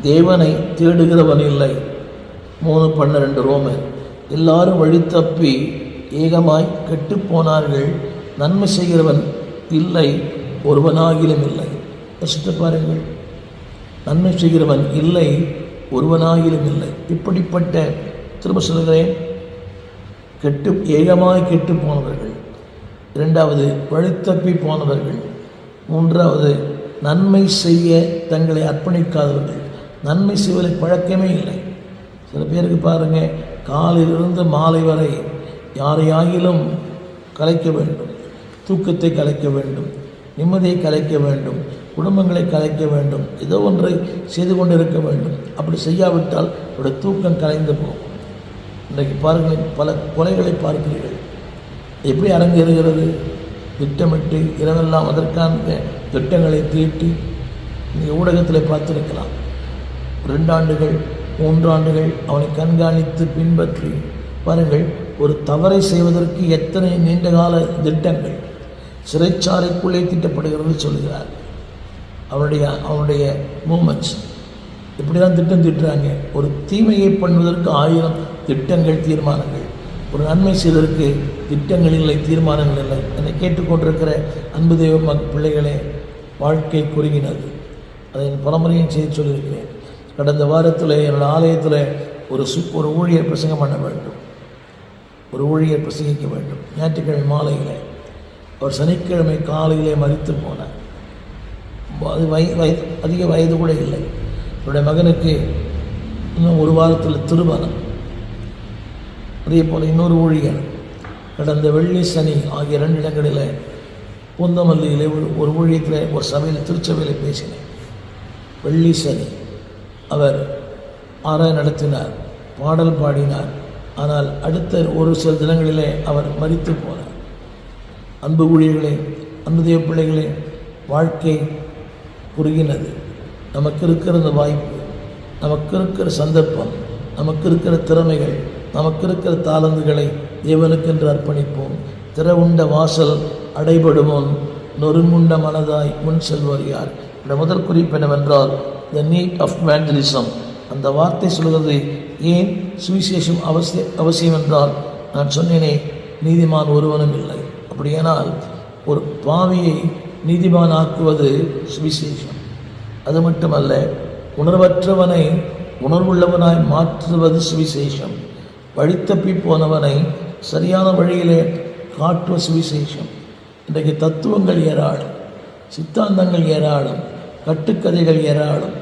தேவனை தேடுகிறவன் இல்லை. 3:12 ரோமர். எல்லாரும் வழி தப்பி ஏகமாய் கெட்டுப்போனார்கள், நன்மை செய்கிறவன் இல்லை, ஒருவனாகிலும் இல்லை. யோசித்து பாருங்கள், நன்மை செய்கிறவன் இல்லை, ஒருவனாகிலும் இல்லை. இப்படிப்பட்ட, திரும்ப சொல்கிறேன், ஏகமாய் கெட்டு போனவர்கள். 2வது வழித்தப்பி போனவர்கள். 3வது நன்மை செய்ய தங்களை அர்ப்பணிக்காதவர்கள். நன்மை செய்வதை பழக்கமே இல்லை. சில பேருக்கு பாருங்கள், காலையிலிருந்து மாலை வரை யாரையாகிலும் கலைக்க வேண்டும், தூக்கத்தை கலைக்க வேண்டும், நிம்மதியை கலைக்க வேண்டும், குடும்பங்களை கலைக்க வேண்டும், ஏதோ ஒன்றை செய்து கொண்டு இருக்க வேண்டும். அப்படி செய்யாவிட்டால் அவருடைய தூக்கம் கலைந்து போகும். இன்றைக்கு பாருங்கள், பல கொலைகளை பார்க்கிறீர்கள். எப்படி அரங்கேறுகிறது? திட்டமிட்டு இரவெல்லாம் அதற்கான திட்டங்களை தீட்டி நீங்கள் ஊடகத்தில் பார்த்துருக்கலாம். 2 ஆண்டுகள் 3 ஆண்டுகள் அவனை கண்காணித்து பின்பற்றி பாருங்கள், ஒரு தவறை செய்வதற்கு எத்தனை நீண்டகால திட்டங்கள் சிறைச்சாலைக்குள்ளே தீட்டப்படுகிறது சொல்கிறார். அவனுடைய மூமெண்ட்ஸ் இப்படி தான் திட்டம் தீட்டுறாங்க. ஒரு தீமையை பண்ணுவதற்கு 1000 திட்டங்கள், தீர்மானங்கள். ஒரு நன்மை செய்வதற்கு திட்டங்கள் இல்லை, தீர்மானங்கள் இல்லை. என்னை கேட்டுக்கொண்டிருக்கிற அன்பு தெய்வ பிள்ளைகளே, வாழ்க்கை குறுகினது. அதை என் பரம்பரையும் செய்து சொல்லியிருக்கிறேன். கடந்த வாரத்தில் என்னோட ஆலயத்தில் ஒரு ஊழியர் பிரசங்கம் பண்ண வேண்டும், ஒரு ஊழியர் பிரசங்கிக்க வேண்டும். ஞாயிற்றுக்கிழமை மாலையில், அவர் சனிக்கிழமை காலையிலே மரித்து போனார். அது அதிக வயது கூட இல்லை. என்னுடைய மகனுக்கு இன்னும் 1 வாரத்தில் திருமணம். அதே போல் இன்னொரு ஊழியர் கடந்த வெள்ளி சனி ஆகிய 2 இடங்களில் பூந்தமல்லியில் ஒரு ஊழியத்தில், ஒரு சபையில், திருச்சபையில் பேசினேன். வெள்ளி சனி அவர் ஆராய் நடத்தினார், பாடல் பாடினார். ஆனால் அடுத்த ஒரு சில தினங்களிலே அவர் மரித்து போனார். அன்பு ஊழியர்களே, அன்பு தேவ பிள்ளைகளே, வாழ்க்கை குறுகினது. நமக்கு இருக்கிற இந்த வாய்ப்பு, நமக்கு இருக்கிற சந்தர்ப்பம், நமக்கு இருக்கிற திறமைகள், நமக்கு இருக்கிற தாளந்துகளை தேவனுக்கென்று அர்ப்பணிப்போம். திறவுண்ட வாசல் அடைபடுமோன் நொறுங்குண்ட மனதாய் முன் செல்வர் யார்? இந்த முதல் குறிப்பு என்னவென்றால், த நீட் ஆஃப் வேண்டலிசம். அந்த வார்த்தை சொல்கிறது. ஏன் சுவிசேஷம் அவசியம் என்றால், நான் சொன்னேனே, நீதிமான் ஒருவனும் இல்லை. அப்படியானால் ஒரு பாவியை நீதிமான் ஆக்குவது சுவிசேஷம். அது மட்டுமல்ல, உணர்வற்றவனை உணர்வுள்ளவனாய் மாற்றுவது சுவிசேஷம். வழித்தப்பி போனவனை சரியான வழியிலே காட்டுவ சுவிசேஷம். இன்றைக்கு தத்துவங்கள் ஏராளம், சித்தாந்தங்கள் ஏராளம், கட்டுக்கதைகள் ஏராளம்.